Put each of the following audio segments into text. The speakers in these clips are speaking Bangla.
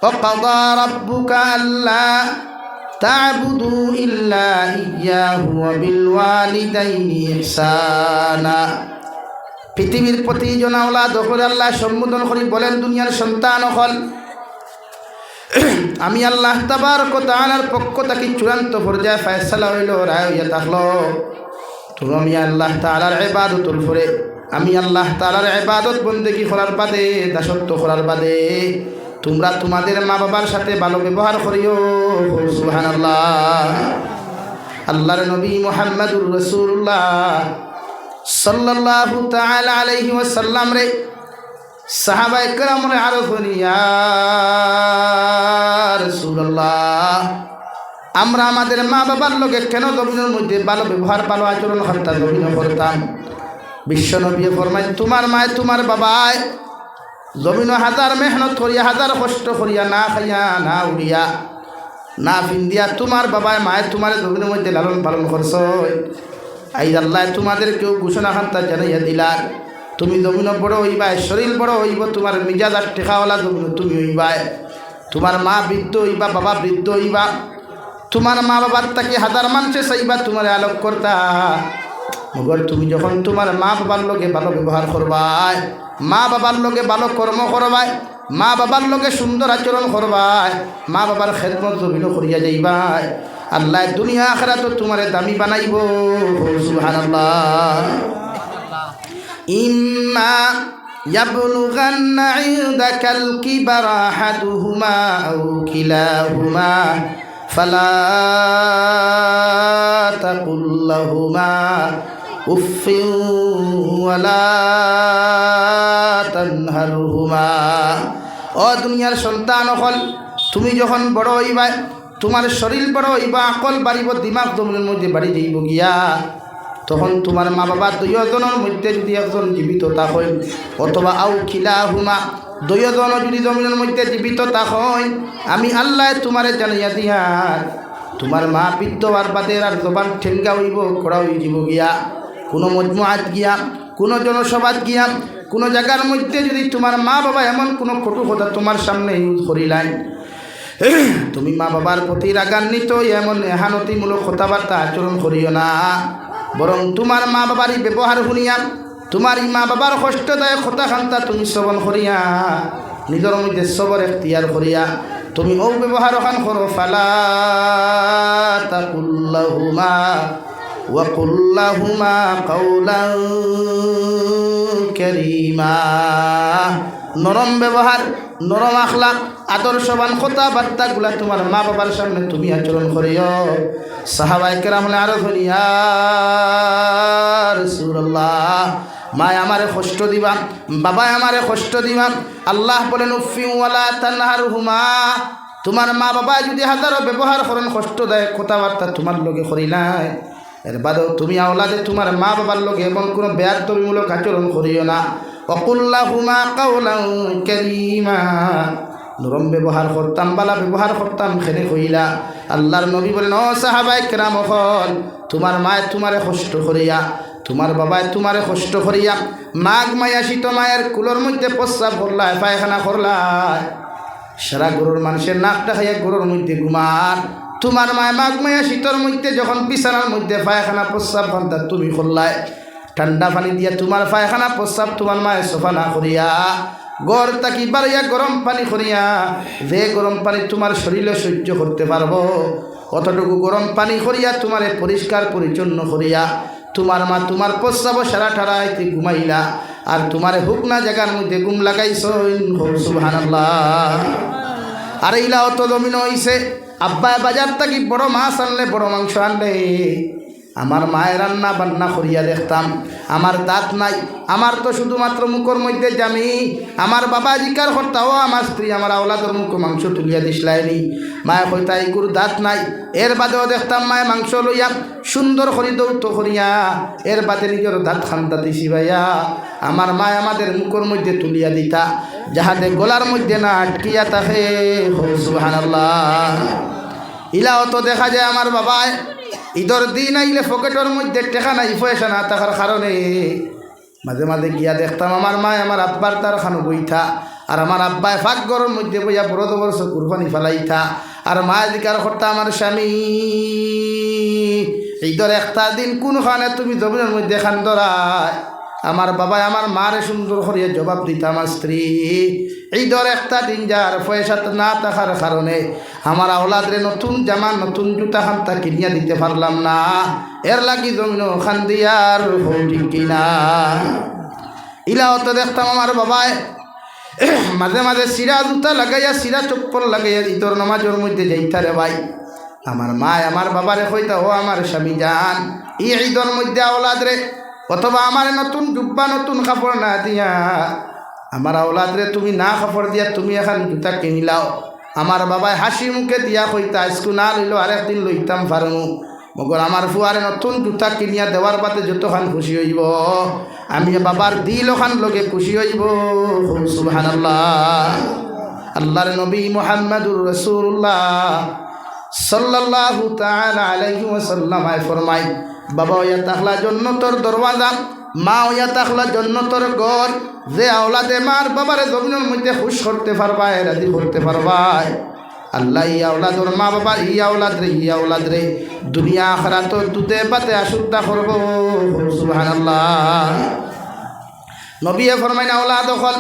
وقضى ربك ألا تعبدوا إلا إياه وبالوالدين إحسانا। পৃথিবীর প্রতিজন আওলাদ হল আল্লাহ সম্বোধন করি বলেন দুনিয়ার সন্তান হল আমি আল্লাহ তাবারক ওয়া তাআলার পক্ষ থেকে চূড়ান্ত পর্যায়ে ফয়সালা হইল রায় হইয়া থাকলো তুমি আল্লাহ তাআলার ইবাদতুল করে আমি আল্লাহ তাআলার ইবাদত বন্দেগী করার বাদে দাসত্ব করার বাদে তোমরা তোমাদের মা বাবার সাথে ভালো ব্যবহার করিও। সুবহানাল্লাহ। আল্লাহর নবী মুহাম্মদুর রাসূলুল্লাহ সাল্লাল্লাহু তাআলা আলাইহি ওয়াসাল্লাম রে সাহাবায়ে কেরাম রে আরজ করি ইয়া রাসূলুল্লাহ আমরা আমাদের মা বাবার লগে কেন জমিনের মধ্যে ভালো ব্যবহার ভালো আচরণ করতাম জমিন করতাম। বিশ্ব নবী ফরমায় তোমার মায় তোমার বাবায় জমিন হাজার মেহনত করিয়া হাজার কষ্ট করিয়া না খাইয়া না উড়িয়া না ফিন্দিয়া তোমার বাবায় মায়ের তোমার জমিনের মধ্যে লালন পালন করছ। আই আল্লাহ তোমাদের কেউ ঘোষণা খান্তা জানাইয়া দিলার তুমি জমিন বড় হইবা শরীর বড় হইব তোমার মিজাজ আর টেকাওয়ালা জমিন তুমি হইবা। তোমার মা বৃদ্ধ হইবা বাবা বৃদ্ধ হইবা তোমার মা বাবার তাকে হাজার মানুষে চাইবা তোমার আলোক করতা মগর তুমি যখন তোমার মা বাবার লগে ভালো ব্যবহার করবাই মা বাবার লগে ভালো কর্ম করবাই মা বাবার লগে সুন্দর আচরণ করবাই মা বাবার খেদমত জমিন করিয়া যাইবাই আল্লাহ দুনিয়া আখিরাত তোমার দামি বানাইব। সুবহানাল্লাহ। ইম্মা ইয়াবলুগান্না ইনদাকাল কিবারা আহাদুহুমা আও কিলাহুমা ফালা তাকুল লাহুমা উফিন ওয়ালা তানহারহুমা। ও দুনিয়ার সন্তান হল তুমি যখন বড় হইবা তোমার শরীর বড় হইবা আকল বাড়িব দিমাগ জমিনের মধ্যে বাড়ি যাইব গিয়া তখন তোমার মা বাবা দুইজনের মধ্যে যদি একজন জীবিত থাকেন অথবা আও খিলাহুমা দুইজন যদি জমিনের মধ্যে জীবিত থাকেন আমি আল্লাহ তোমারে জানাইয়া দিয়ার তোমার মা বৃদ্ধ আর বাদের আর জবান ঠেঙ্গা হইব কড়া হয়ে যাব গিয়া কোনো মজমুআত গিয়া কোনো জনসভাত গিয়া কোনো জায়গার মধ্যে যদি তোমার মা বাবা এমন কোনো কটু কথা তোমার সামনে ইউজ করিলাই তুমি মা বাবার প্রতি রাগান্বিত এমন এহানতিমূলক কথাবার্তা আচরণ করিও না বরং তোমার মা বাবারই ব্যবহার শুনিয়া তোমার মা বাবার কষ্টদায়ক কথা খান্তা তুমি শ্রবণ করিয়া নিজের মধ্যে সবর এখতিয়ার করিয়া তুমি ও ব্যবহার খান করো ফালা তাকুল লাহুমা ওয়া কুল লাহুমা কাওলান কারীমা। নরম ব্যবহার নরম আখলাক আদর্শবান কথাবার্তাগুলা তোমার মা বাবার সামনে তুমি আচরণ করিও। সাহাবায়ে কেরাম আরো ইয়া রাসূলুল্লাহ মায় আমারে কষ্ট দিবা বাবায় আমারে কষ্ট দিবা আল্লাহ বলেন উফিন ওয়ালা তানহারহুমা তোমার মা বাবা যদি হাজারো ব্যবহার করেন কষ্টদায়ক কথাবার্তা তোমার লগে করিলাই এর বাদেও তুমি আওলাদে তোমার মা বাবার লগে এমন কোনো বেয়াদবিমূলক আচরণ করিও না। ওয়াকুল লাহুমা কাওলান কারীমা নরম ব্যবহার করতাম বালা ব্যবহার করতাম খেনে কইলা আল্লাহর নবী বলেন ও সাহাবায়ে কেরাম হল তোমার মায় তোমারে কষ্ট করিয়া তোমার বাবায় তোমারে কষ্ট করিয়া মাঘ মায়া শীত মায়ের কুলোর মধ্যে প্রস্রাব করলায় পায়খানা করলায় সারা গরুর মানুষের নাকটা খাইয়া গরুর মধ্যে ঘুমার তোমার মায় মাঘ মায়া শীতর মধ্যে যখন বিছানার মধ্যে পায়খানা প্রস্রাব ভান্তা তুমি করলায় ঠান্ডা পানি দিয়া তোমার পায়খানা প্রস্রাব তোমার মায়ে সোফা না করিয়া গড় তাকি বাড়িয়া গরম পানি করিয়া যে গরম পানি তোমার শরীরে সহ্য করতে পারবো অতটুকু গরম পানি করিয়া তোমারে পরিষ্কার পরিচ্ছন্ন করিয়া তোমার মা তোমার প্রস্রাব সারা ঠাড়াইতে ঘুমাইলা আর তোমার হুকনা জায়গার মধ্যে ঘুম লাগাইছ। সুবহানাল্লাহ। আর এইলা অত জমিন হইছে আব্বায় বাজার থাকি বড় মাছ আনলে বড় মাংস আনলে আমার মায়ের রান্না বান্না করিয়া দেখতাম আমার দাঁত নাই আমার তো শুধুমাত্র মুখের মধ্যে জামি আমার বাবা জিকার করতাও আমার স্ত্রী আমার আওলাদের মুখ মাংস তুলিয়া দিসলাইনি মায়ে কইতা এগুর দাঁত নাই এর বাদেও দেখতাম মায়ে মাংস লইয়া সুন্দর করি দৌত করিয়া এর বাদে নিজের দাঁত খান্তা দিছি ভাইয়া আমার মায় আমাদের মুখের মধ্যে তুলিয়া দিতা যাহাতে গলার মধ্যে না আটকিয়া থাকে। সুবহানাল্লাহ। ইলাও তো দেখা যায় আমার বাবায় ঈদের দিন আইলে পকেটের মধ্যে টেকা নাই পয়সা না থাকার কারণে মাঝে মাঝে গিয়া দেখতাম আমার মায় আমার আব্বার তার খানো বইথা আর আমার আব্বায় ফাঁক গরম মধ্যে বইয়া বড় বড় চকুর পানি ফেলাইতা আর মা দিকার করতা আমার স্বামী ঈদের একটা দিন কোনখানে তুমি জমিনের মধ্যে খান ধরায় আমার বাবা আমার মারে সুন্দর করিয়া জবাব দিতা আমার স্ত্রী ঈদের একটা দিন যার পয়সা না থাকার কারণে আমার আওলাদরে নতুন জামা নতুন জুতা খান্তা কিনিয়া দিতে পারলাম না এর লাগি জমিন খান দিয়ার ঠিক কিনা ইলাও তো দেখতাম আমার বাবায় মাঝে মাঝে সিরা জুতা লাগাইয়া সিরা চপ্পল লাগাইয়া ঈদের নামাজের মধ্যে যাইতারে ভাই আমার মা আমার বাবারে কইতা ও আমার স্বামী যান এই ঈদের মধ্যে আওলাদরে অথবা আমার নতুন জুব্বা নতুন কাপড় না দিয়া আমার আওলাদরে তুমি না কাপড় দিয়া তুমি এখন জুতা কিনিলাও আমার বাবায় হাসি মুখে দিয়া কইতা আজকু না লইলেও আরেকদিন লইতাম পারমু মগর আমার ফুয়ারে নতুন জুতা কিনিয়া দেওয়ার বাদে যতখান খুশি হইব আমি বাবার দিল খান লগে খুশি হইব সুবহানাল্লাহ আল্লাহর নবী মুহাম্মদুর রাসূলুল্লাহ সাল্লাল্লাহু তাআলা আলাইহি ওয়াসাল্লাম ফরমাই বাবা ওয়া তাখলা জান্নাতের দরওয়াজা মা ওয়া তাখলা জান্নাতের ঘর যে আওলাদে মার বাবারে জমিনের মধ্যে খুশ করতে পারবা রাজি করতে পারবা আল্লাহ ই আওলাদর মা বাবা ই আওলাদ রে দুনিয়া আখিরাত দুতে বাতে আশুদ্ধা করব সুবহানাল্লাহ নবী ফরমাইন আওলাদ হল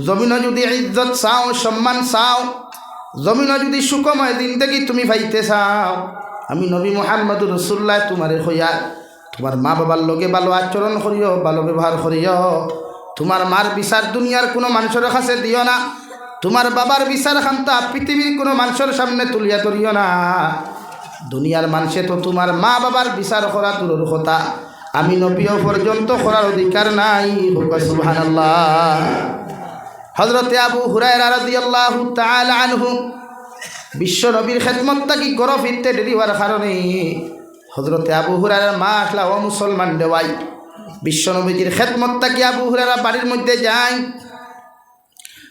জমিনে যদি ইজ্জত চাও সম্মান চাও জমিনে যদি সুখময় জিন্দেগি তুমি পাইতে চাও আমি নবী মুহাম্মদুর রাসূলুল্লাহ তোমারে কইয়া তোমার মা বাবার লগে ভালো আচরণ করিও ভালো ব্যবহার করিও তোমার মার বিচার দুনিয়ার কোনো মানুষের কাছে দিও না তোমার বাবার বিচার খান্তা পৃথিবীর কোনো মানুষের সামনে তুলিয়া ধরিও না দুনিয়ার মানুষে তো তোমার মা বাবার বিচার করা দূরের কথা আমি নবীও পর্যন্ত করার অধিকার নাই সুবহানাল্লাহ হযরতে আবু হুরায়রা রাদিয়াল্লাহু তাআলা আনহু বিশ্ব নবীর খেদমতটা কি গরো ফিরতে দেরি হওয়ার কারণে হযরতে আবু হুরায়রার মা আসলা ও মুসলমান দেওয়াই বিশ্ব নবীর খেদমতটা কি আবু হুরায়রা বাড়ির মধ্যে যায়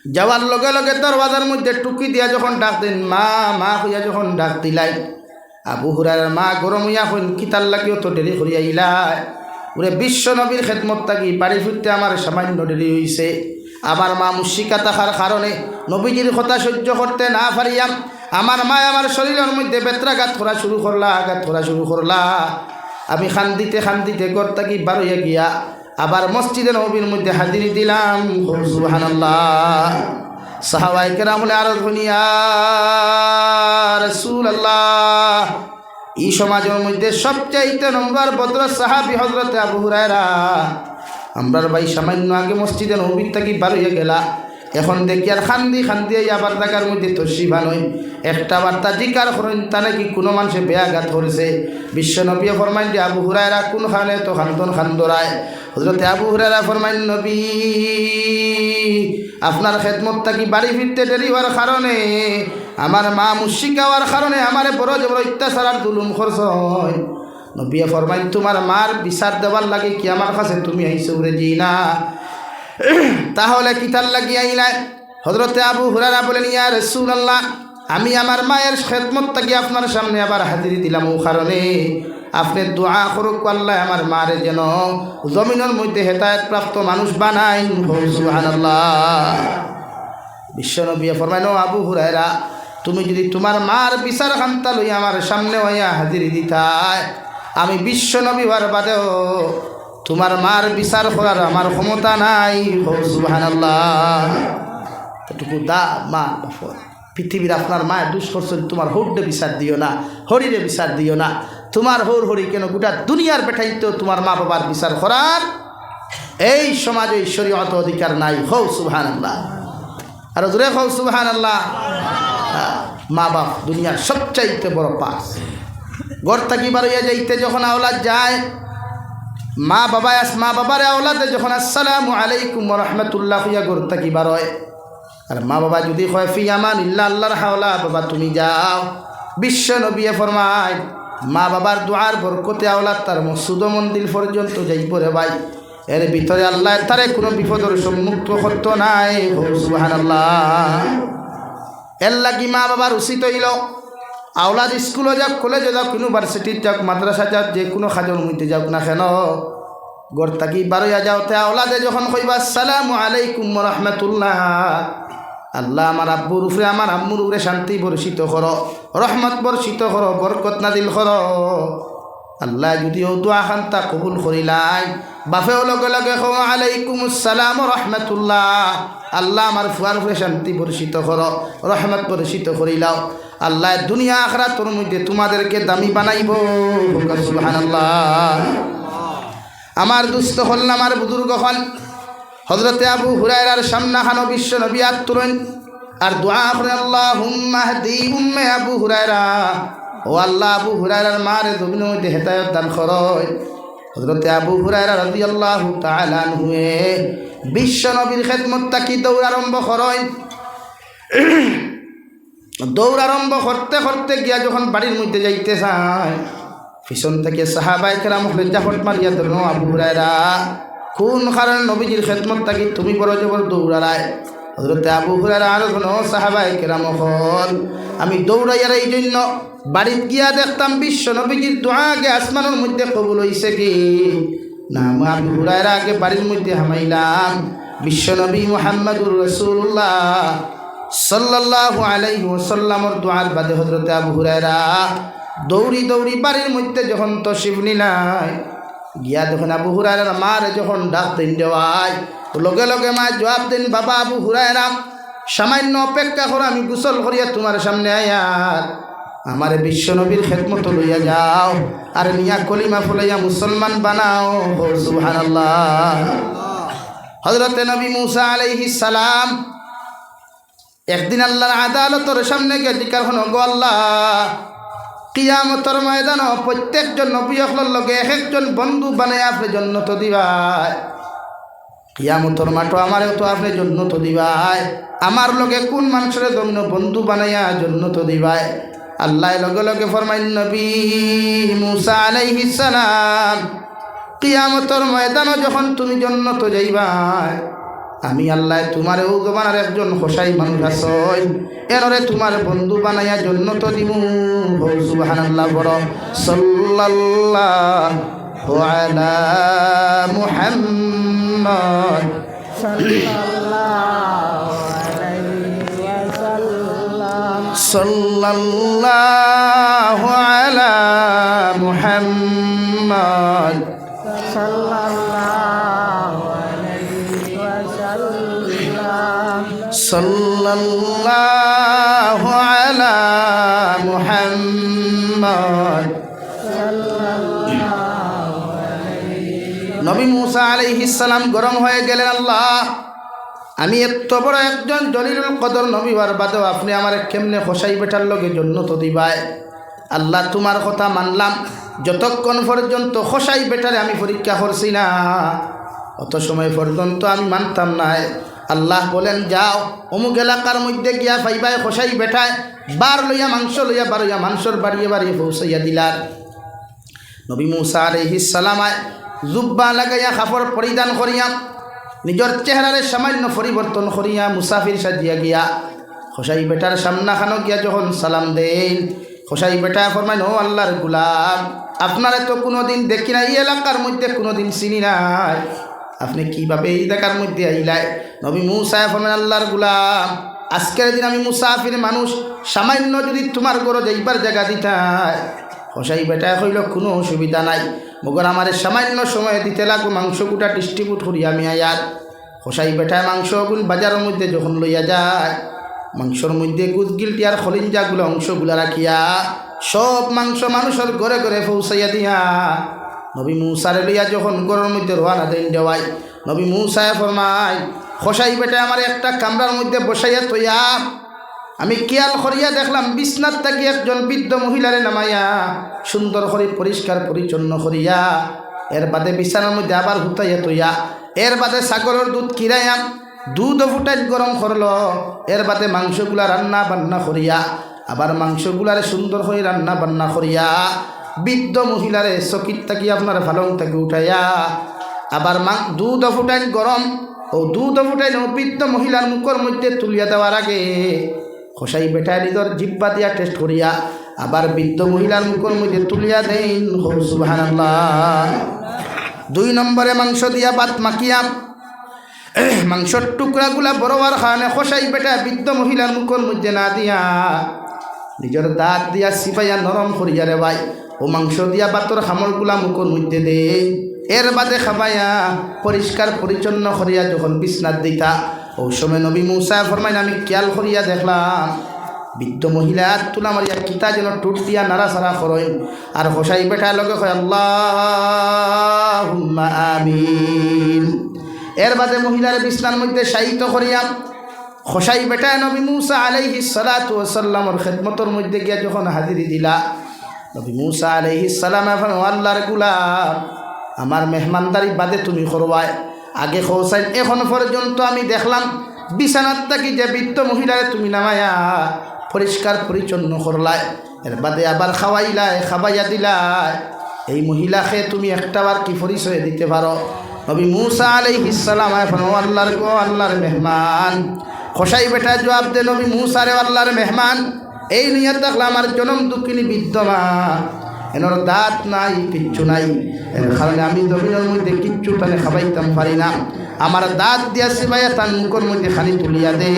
যাওয়ার লগে লগে দরওয়াজার মধ্যে টুকি দিয়া যখন ডাক দেন মা মা হইয়া যখন ডাক দিলাই আবু হুরায়রার মা গরম হইয়া হইন কিতার লাগিও তো দেরি করিয়া ইলাই ওরে বিশ্ব নবীর খেদমতটা কি বাড়ি ফিরতে আমার সামান্য দেরি হইছে আমার মা মুশরিকা থাকার কারণে নবীজির কথা সহ্য করতে না পারিয়াম আমার মা আমার শরীরের মধ্যে বেত্রাঘাত করা শুরু করলা আঘাত করা শুরু করলা আমি খান্দিতে ঘর থাকি বার হইয়া গিয়া আবার মসজিদে নবীর মধ্যে হাজিরি দিলাম সুবহানাল্লাহ সাহাবায়ে কেরাম বলে আরো দুনিয়া রাসূলুল্লাহ এই সমাজের মধ্যে সবচাইতে নম্বর ভদ্র সাহাবী হযরতে আবু হুরায়রা আমরার ভাই সামান্য আগে মসজিদে নবীর থাকি বার হইয়া গেলা এখন দেখি আর খান্দি আবার জায়গার মধ্যে তশরিফা নয় একটা বার্তা জিকার করেন তা নাকি কোনো মানুষে বেয়াঘাত করেছে বিশ্ব নবী ফরমাইন যে আবু হুরায়রা কোন খানে তো খান দরায় হযরতে আবু হুরায়রা ফরমাইন নবী আপনার খেদমতটা কি বাড়ি ফিরতে দেরি হওয়ার কারণে আমার মা মুশরিকা হওয়ার কারণে আমারে বড় জবর অত্যাচার আর জুলুম করছ নবী ফরমাইন তোমার মার বিচার দেওয়ার লাগে কি আমার কাছে তুমি আইছো রে জি না তাহলে কিতার লাগিয়ে আইলাই হযরতে আবু হুরায়রা বলেন ইয়া রাসূলুল্লাহ আমি আমার মায়ের খেদমতটা কি আপনার সামনে আবার হাজিরি দিলাম ও কারণে আপনি দোয়া করুক আল্লাহ আমার মারে যেন জমিনের মধ্যে হেদায়েত প্রাপ্ত মানুষ বানাই সুবহানাল্লাহ বিশ্বনবী ফরমাইন আবু হুরায়রা তুমি যদি তোমার মার বিচার খান্তা লই আমার সামনে হইয়া হাজিরি দিতাই আমি বিশ্বনবী হওয়ার বাদেও তোমার মার বিচার করার আমার ক্ষমতা নাই সুবহানাল্লাহ এটুকু দা মা বাবা পৃথিবীর আপনার মায়ের দুষ করছেন তোমার হৌডে বিচার দিও না হরিরে বিচার দিও না তোমার হরি কেন গোটা দুনিয়ার বেঠাইতে তোমার মা বাবার বিচার করার এই সমাজে শরীয়ত অধিকার নাই হৌ সুবহানাল্লাহ আর জোরে হৌ সুবহানাল্লাহ মা বাপ দুনিয়ার সবচাইতে বড় পাস ঘর থাকি বাড়িয়া যাইতে যখন আওলাদ যায় মা বাবারে আওলাদে যখন আসসালামু আলাইকুম ওয়া রাহমাতুল্লাহ হইয়া ঘর থাকি বার হয় আর মা বাবা যদি কয় ফি আমানিল্লাহ আল্লাহর হাওলা বাবা তুমি যাও বিশ্ব নবী ফরমায় মা বাবার দুআর বরকতে আওলাদ তার মসজিদ মন্দির পর্যন্ত যাই পড়ে ভাই এর ভিতরে আল্লাহ তারে কোনো বিপদের সম্মুখ করতে নাই সুবহানাল্লাহ এর লাগি মা বাবার উচিত হইল আওলাদ স্কুলে যাক কলেজে যাক ইউনিভার্সিটির যাক মাদ্রাসা যাক যে কোনো কাজের মধ্যে যাক না কেন গড় থাকি বারোয়া যাও তে আওলাদে যখন কইবা আসসালামু আলাইকুম ওয়া রাহমাতুল্লাহ, আল্লাহ আমার আব্বুর উপরে আমার আম্মুর উপরে শান্তি বর্ষিত করো, রহমত বর্ষিত করো, বরকত নাজিল করো। আল্লাহ যদিও দোয়া খান্তা কবুল করিলাই, বাফেও লগে লগে কও আলাইকুম আসসালাম ওয়া রাহমাতুল্লাহ, আল্লাহ আমার ফুয়ার উপরে শান্তি বর্ষিত করো, রহমত বর্ষিত করিলাও। আল্লাহ দুনিয়া আখিরাতের মধ্যে তোমাদেরকে দামি বানাইব। সুবহানাল্লাহ। আমার দুস্থ হল আমার বুজুর্গ হল হযরতে আবু হুরায়রার সামনা খানো বিশ্ব নবী আত্মরণ আর দোয়া করে আল্লাহুম্মা হদি উম্মে আবু হুরায়রা, ও আল্লাহ আবু হুরায়রার মারে জমিনের মধ্যে হেদায়েত দান করয়। হযরতে আবু হুরায়রা রাদিয়াল্লাহু তাআলা আনহু বিশ্ব নবীর খেদমত তাকি দৌড় আরম্ভ করয়। দৌড় আরম্ভ করতে করতে গিয়া যখন বাড়ির মধ্যে যাইতে চায়, পিছন থেকে সাহাবায়ে কেরাম জাফট মারিয়া ধরল, আবু হুরায়রা কোন কারণে নবীজির খেদমত থাকি তুমি বড় জবর দৌড়ালায়? হযরতে আবু হুরায়রা আর কোনো সাহাবায়ে কেরাম হল আমি দৌড়াইয়ার এই জন্য বাড়িতে গিয়া দেখতাম বিশ্ব নবীজির দোয়া আগে আসমানের মধ্যে কবুল হইছে কি না। আবু হুরায়রা আগে বাড়ির মধ্যে হামাইলাম, বিশ্ব নবী মুহাম্মদুর রাসূলুল্লাহ সাল্লাল্লাহু আলাইহি ওয়াসাল্লামের দোয়ার বাদে হযরতে আবু হুরায়রা দৌড়ি দৌড়ি বাড়ির মধ্যে যখন তশরিফ নিলাই, গিয়া যখন আবু হুরায়রার মার যখন ডাক দিন দেওয়ায়, লগে লগে মা জবাব দেন, বাবা আবু হুরায়রা সামান্য অপেক্ষা করো, আমি গোসল করিয়া তোমার সামনে আয়ার আমার বিশ্ব নবীর খেদমত লইয়া যাও আর নিয়া কলিমা ফুলাইয়া মুসলমান বানাও। সুবহানাল্লাহ। হযরতে নবী মুসা আলাইহিস সালাম একদিন আল্লাহর আদালতের সামনে গিয়ে জিজ্ঞাসা করলেন, গো আল্লাহ, কিয়ামতের ময়দান প্রত্যেকজন নবী হকলের লগে এক একজন বন্ধু বানায় আপনি জান্নাত দিবাই। কিয়ামতের মাঠে আমারও তো আপনি জান্নাত দিবাই, আমার লগে কোন মানুষের জন্য বন্ধু বানাইয়া জান্নাত দিবাই? আল্লাহ লগে লগে ফরমাইন, নবী মুসা আলাইহিস সালাম কিয়ামতের ময়দানে যখন তুমি জান্নাত যাইবাই, আমি আল্লাহ তোমার ও জমানার একজন হোসাই মানুষ আছই, এনরে তোমার বন্ধু বানাইয়া জান্নাত দিমু। সুবহানাল্লাহ। বড় সাল্লাল্লাহু আলা মুহাম্মদ সাল্লাল্লাহু আলাইহি ওয়াসাল্লাম, সাল্লাল্লাহু আলা মুহাম্মদ সাল্লাল্লাহু সাল্লাল্লাহু আলা মুহাম্মদ। নবী মুসা আলাইহিস সালাম গরম হয়ে গেলেন, আল্লাহ আমি এত বড় একজন জলিলুল কদর নবী হওয়ার বাদেও আপনি আমার কেমনে হোসাই বেটার লগে জান্নাত দিবাই? আল্লাহ তোমার কথা মানলাম, যতক্ষণ পর্যন্ত হোসাই বেটারে আমি পরীক্ষা করছি না অত সময় পর্যন্ত আমি মানতাম না। আল্লাহ বলেন, যাও অমুক এলাকার মধ্যে গিয়া পাইবাই হোসাই বেটায় বার লইয়া মাংস লইয়া বারইয়া মাংসর বাড়িয়ে বাড়িয়ে পৌঁছাইয়া দিলার। নবী মুসা আলাইহিস সালাম জুব্বা লাগাইয়া কাপড় পরিধান করিয়া নিজের চেহারারে সামান্য পরিবর্তন করিয়া মুসাফির সাজিয়া গিয়া হোসাই বেটার সামনাখানো গিয়া যখন সালাম দেন, হোসাই বেটা ফরমাইন, ও আল্লাহর গুলাম, আপনারা তো কোনোদিন দেখি না, এই এলাকার মধ্যে কোনোদিন চিনি নাই, আপনি কিভাবে এই দেখার মধ্যে আইলাই? নবী মুসা ফরমাইন, আল্লাহর গুলাম, আজকের দিন আমি মুসাফির মানুষ, সামান্য যদি তোমার ঘরে যাইবার জায়গা দিতাই। হোসাই বেটা কইল, কোনো অসুবিধা নাই, মগর আমার সামান্য সময় দিতে লাগবো, মাংস গুটা ডিস্ট্রিবিউট করি আমি আয়ার। হোসাই বেটায় মাংসগুলো বাজারের মধ্যে যখন লইয়া যায়, মাংসর মধ্যে গুজগিলটি আর খলিঞ্জাগুলো অংশগুলা রাখিয়া সব মাংস মানুষের ঘরে ঘরে পৌঁছাইয়া দিয়া নবী মুসারে লইয়া যখন ঘরের মধ্যে রওনা দেন দেওয়াই, নবী মুসায় ফরমায়, হোসাই বেটায় আমার একটা কামরার মধ্যে বসাইয়া তৈয়া আমি খেয়াল করিয়া দেখলাম বিছনার থাকি একজন বৃদ্ধ মহিলারে নামাইয়া সুন্দর করে পরিষ্কার পরিচ্ছন্ন করিয়া এর বাদে বিছানার মধ্যে আবার হুতাইয়া তৈয়া, এর বাদে ছাগলের দুধ কিরাইয়া দুধ ফুটাই গরম করলো, এর বাদে মাংসগুলা রান্না বান্না করিয়া আবার মাংসগুলারে সুন্দর করে রান্না বান্না করিয়া বৃদ্ধ মহিলারে চকিত থাকি আপনার ফালং থাকি উঠাইয়া আবার দুধ ফুটাই গরম ও দুধ ফুটাই বৃদ্ধ মহিলার মুখের মধ্যে তুলিয়া দেওয়ার আগে হোসাই বেটায় নিজের জিব্বা দিয়া টেস্ট করিয়া আবার বৃদ্ধ মহিলার মুখের মধ্যে তুলিয়া দেন। সুবহানাল্লাহ। 2 নম্বরে মাংস দিয়া ভাত মাখিয়া মাংসর টুকরাগুলা বড়বার খানে খসাই বেটা বৃদ্ধ মহিলার মুখের মধ্যে না দিয়া নিজের দাঁত দিয়া সিপাইয়া নরম করিয়া রে ভাই ও মাংস দিয়া বাতর খামরগুলা মুখের মধ্যে দে এর বাদে খাবাইয়া পরিষ্কার পরিচ্ছন্ন করিয়া যখন বিছনাত দিতা ও সময় নবী মুসা ফরমাইন আমি খেয়াল করিয়া দেখলাম বৃদ্ধ মহিলা তুলা মারিয়া কিতা যেন টুট দিয়া নাড়াচাড়া করই আর খসাই বেটা লগে কয় আল্লাহুম্মা আমিন। এর বাদে মহিলার বিছনার মধ্যে শায়িত করিয়া খসাই বেটা নবী মুসা আলাইহিস সালাতু ওয়াস সালামের খিদমতের মধ্যে গিয়া যখন হাজিরি দিলা নবী মুসা আলাইহিস সালাম এখন আল্লাহর গোলাম আমার মেহমানদারি বাদে তুমি করবায় আগে খোসাইন এখন পর্যন্ত আমি দেখলাম বিছানাত থাকি যে বৃদ্ধ মহিলারে তুমি নামায়া পরিষ্কার পরিচ্ছন্ন করলাই এর বাদে আবার খাওয়াইলাই খাবাইয়া দিলাই এই মহিলাকে তুমি একটাবার কি পরিচয় দিতে পারো? নবী মুসা আলাইহিস সালাম এখন আল্লাহর মেহমান খসাই বেটা জবাব দে নবী মুসা রে আল্লাহর মেহমান এই নিয়ে দেখলাম আমার জনম দুঃখিনী বিদ্যমা এনার দাঁত নাই কিচ্ছু নাই এর কারণে আমি জমিনের মধ্যে কিচ্ছু টানে খাবাইতাম পারি না আমার দাঁত দিয়া সিবাইয়া তার মুখের মধ্যে খানি তুলিয়া দে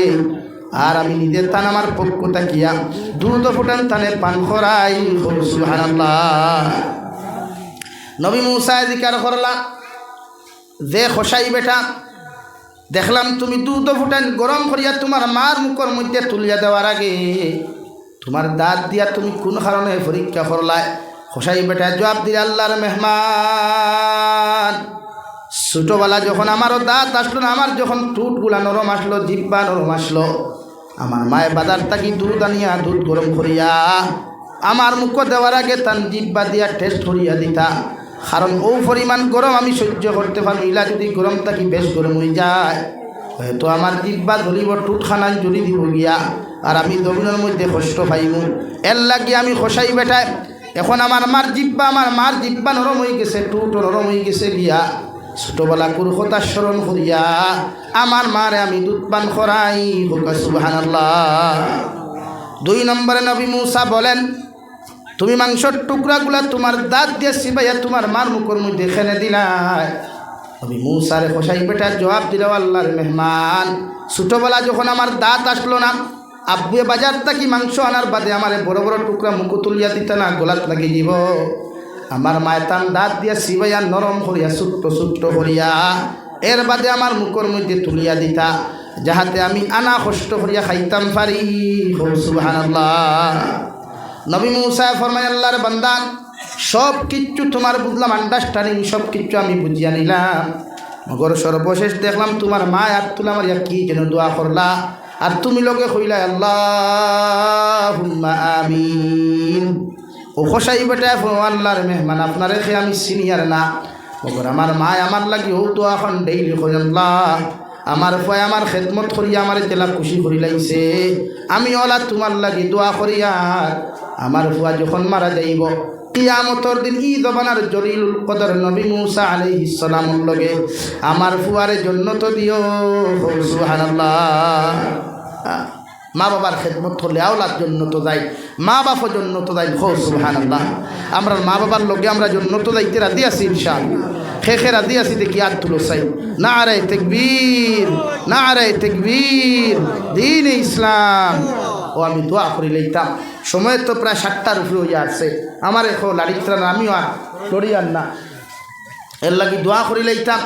আর আমি নিজের তান আমার পক্ষ তাকিয়া দুধ ফুটান তানে পান করাই সুবহানাল্লাহ। নবী মুসা জিকার করলা যে খসাই বেটা দেখলাম তুমি দুধ ফুটান গরম করিয়া তোমার মার মুখের মধ্যে তুলিয়া দেওয়ার আগে তোমার দাঁত দিয়া তুমি কোন কারণে পরীক্ষা করলাই? খসাই বেটা জবাব দিলে আল্লাহর মেহমান ছোটোবেলা যখন আমারও দাঁত আসলো না আমার যখন টুটগুলা নরম আসলো জিব্বা নরম আসলো আমার মায়ে বাজার থাকি দুধ আনিয়া দুধ গরম করিয়া আমার মুখ দেওয়ার আগে তার জিব্বা দিয়া টেস্ট করিয়া দিতা কারণ ও পরিমাণ গরম আমি সহ্য করতে পারি ইলা যদি গরম থাকি বেশ গরম হয়ে যায় হয়তো আমার জিব্বা ধরিব টুটখানায় জ্বলি দিব গিয়া আর আমি জমিনের মধ্যে কষ্ট পাইব এর লাগিয়ে আমি খসাই বেটায় এখন আমার মার জিব্বা নরম হয়ে গেছে টুট নরম হয়ে গেছে গিয়া ছোটবেলা কুর কথা স্মরণ করিয়া আমার মারে আমি দুধ পান করাই সুবহানাল্লাহ। 2 নম্বরে নবী মুসা বলেন তুমি মাংসর টুকরাগুলা তোমার দাঁত দিয়ে সিবাইয়া তোমার মার মুখের মধ্যে খেনে দিলাই। নবী মুসারে খসাই বেটা জবাব দিল আল্লাহর মেহমান ছোটবেলা যখন আমার দাঁত আসলো না আব্বুয়ে বাজার থাকি মাংস আনার বাদে আমার বড় বড় টুকরা মুখ তুলিয়া দিতে না গোলাত লাগি যাব আমার মায় তান দাঁত দিয়া সিবাইয়া নরম করিয়া ছোট্ট করিয়া এর বাদে আমার মুখের মধ্যে তুলিয়া দিতা যাহাতে আমি আনা কষ্ট করিয়া খাইতাম পারি সুবহানাল্লাহ। নবী মুসা ফরমায় আল্লাহর বান্দা সব কিচ্ছু তোমার বুঝলাম আন্ডারস্ট্যান্ডিং সব কিচ্ছু আমি বুঝিয়া নিলাম মগর সর্বশেষ দেখলাম তোমার মা আর তুলা মারিয়া কি যেন দোয়া করলা আর তুমি লোকে কইলা আল্লাহুম্মা আমিন। ও খসাই বেটা আল্লাহর মেহমান আপনারে খে আমি সিনিয়র না মগর আমার মা আমার লাগি ও দোয়া এখন ডেইলি কই আল্লাহ আমার ফয় আমার খেদমত করিয়া আমার তেলা খুশি করি লাইছে আমি ওলা তোমার লাগি দোয়া করিয়া আমার ফুয়া যখন মারা যাইব কিয়ামতর দিন ঈদ বানার জলিলুল কদর নবী মুসা আলাইহিস সালামের লগে আমার ফুয়ারে জান্নাত দিও সুবহানাল্লাহ। মা বাবার খেদমত করলে আওলাদ জান্নাত যায় মা বাবা জান্নাত যায় সুবহানাল্লাহ। আমরা মা বাবার লগে আমরা জান্নাত যাইতে রাজি আছি ইনশাআল্লাহ খেখে রাজি আছি দেখি আর তুলো চাই নারে তাকবীর দ্বীন ইসলাম। ও আমি দোয়া করি লইতাম সময় তো প্রায় 7টার উপরে হয়ে আসছে আমার এখন লাড়িত্রা আমিও আর লড়িয়ার না এর লাগি দোয়া করি লইতাম